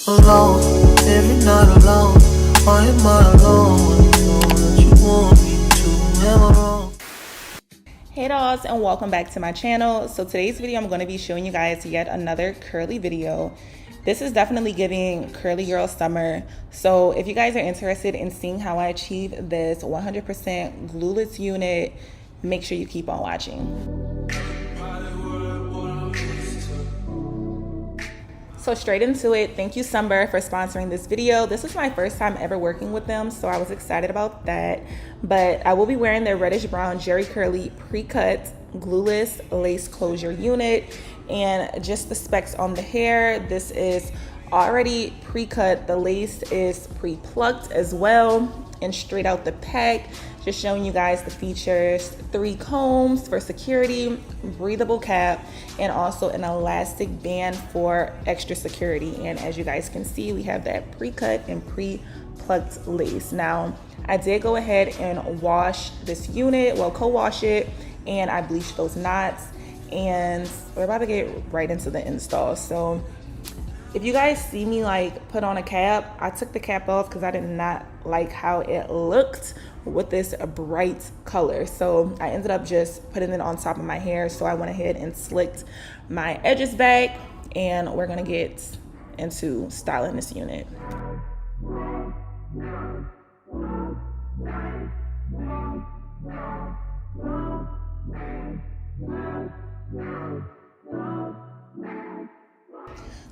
alone, every night alone. Why am I alone when you know that you want me to? Am I wrong? Hey dolls, and welcome back to my channel. So today's video I'm going to be showing you guys yet another curly video. This is definitely giving curly girl summer. So if you guys are interested in seeing how I achieve this 100% glueless unit, make sure you keep on watching. So straight into it, thank you Sunber for sponsoring this video. This is my first time ever working with them, so I was excited about that. But I will be wearing their reddish brown Jerry Curly pre-cut glueless lace closure unit. And just the specs on the hair, this is already pre-cut. The lace is pre-plucked as well and straight out the pack. Just showing you guys the features: 3 combs for security, breathable cap, and also an elastic band for extra security. And as you guys can see, we have that pre-cut and pre-plucked lace. Now, I did go ahead and wash this unit, well, co-wash it, and I bleached those knots. And we're about to get right into the install. So if you guys see me like put on a cap, I took the cap off because I did not like how it looked with this bright color. So I ended up just putting it on top of my hair. So I went ahead and slicked my edges back, and we're gonna get into styling this unit.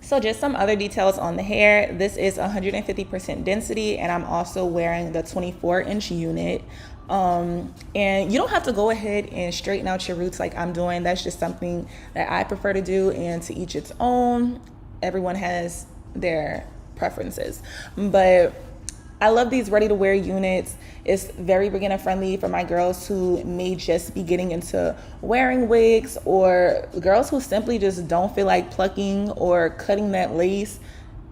So just some other details on the hair. This is 150% density, and I'm also wearing the 24-inch unit. And you don't have to go ahead and straighten out your roots like I'm doing. That's just something that I prefer to do, and to each its own. Everyone has their preferences. But I love these ready to wear units. It's very beginner friendly for my girls who may just be getting into wearing wigs, or girls who simply just don't feel like plucking or cutting that lace.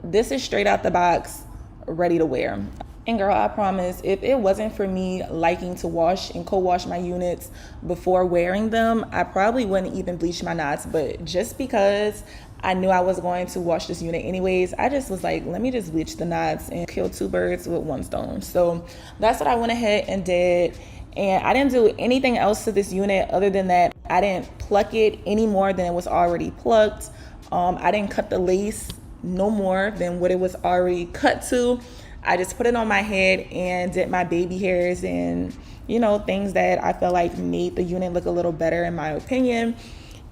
This is straight out the box, ready to wear. And girl, I promise, if it wasn't for me liking to wash and co-wash my units before wearing them, I probably wouldn't even bleach my knots. But just because I knew I was going to wash this unit anyways, I just was like, let me just bleach the knots and kill 2 birds with 1 stone. So that's what I went ahead and did. And I didn't do anything else to this unit other than that. I didn't pluck it any more than it was already plucked. I didn't cut the lace no more than what it was already cut to. I just put it on my head and did my baby hairs and, you know, things that I felt like made the unit look a little better in my opinion.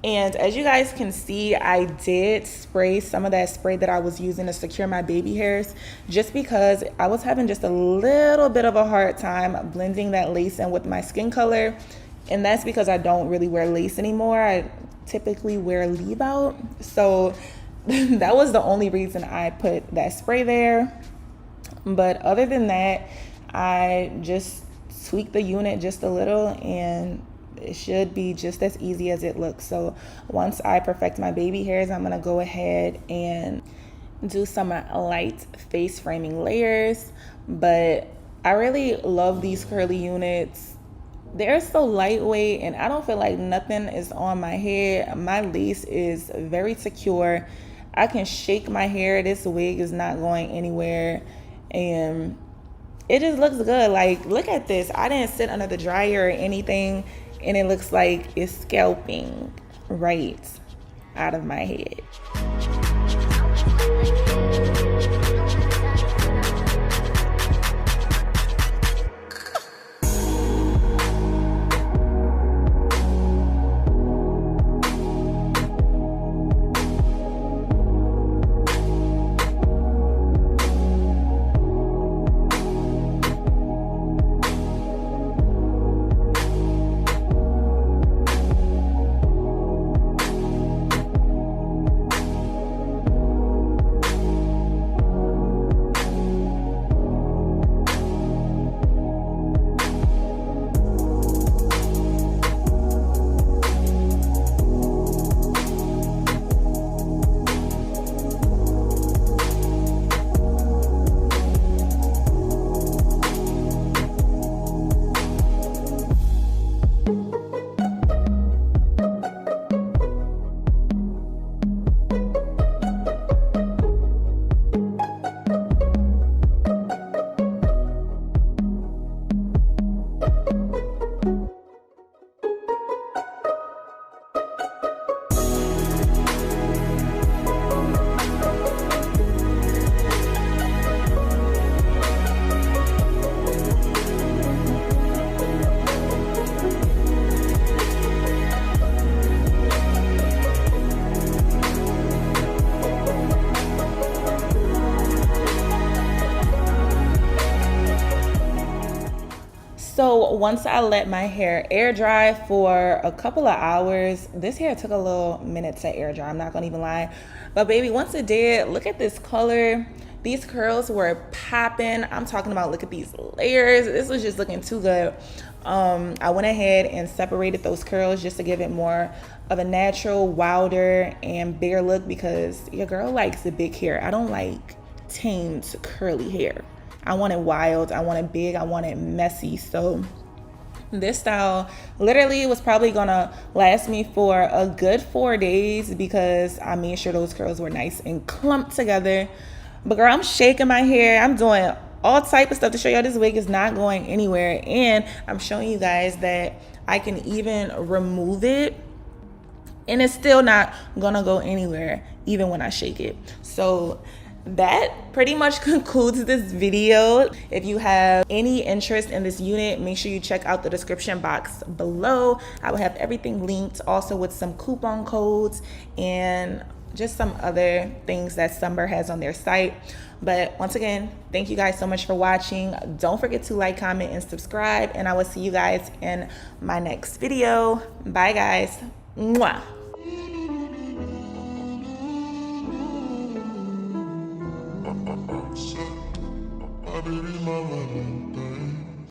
And as you guys can see, I did spray some of that spray that I was using to secure my baby hairs, just because I was having just a little bit of a hard time blending that lace in with my skin color. And that's because I don't really wear lace anymore. I typically wear leave out. So that was the only reason I put that spray there. But other than that, I just tweaked the unit just a little, and it should be just as easy as it looks. So once I perfect my baby hairs, I'm gonna go ahead and do some light face framing layers. But I really love these curly units. They're so lightweight, and I don't feel like nothing is on my head. My lace is very secure. I can shake my hair. This wig is not going anywhere, and it just looks good. Like, look at this. I didn't sit under the dryer or anything, and it looks like it's scalping right out of my head. So once I let my hair air dry for a couple of hours, this hair took a little minute to air dry, I'm not gonna even lie. But baby, once it did, look at this color. These curls were popping. I'm talking about, look at these layers. This was just looking too good. I went ahead and separated those curls just to give it more of a natural, wilder, and bigger look, because your girl likes the big hair. I don't like tamed curly hair. I want it wild, I want it big, I want it messy. So this style literally was probably gonna last me for a good 4 days, because I made sure those curls were nice and clumped together. But girl, I'm shaking my hair, I'm doing all type of stuff to show y'all this wig is not going anywhere. And I'm showing you guys that I can even remove it and it's still not gonna go anywhere even when I shake it. So that pretty much concludes this video. If you have any interest in this unit, make sure you check out the description box below. I will have everything linked, also with some coupon codes and just some other things that Sunber has on their site. But once again, thank you guys so much for watching. Don't forget to like, comment, and subscribe, and I will see you guys in my next video. Bye guys. Mwah. I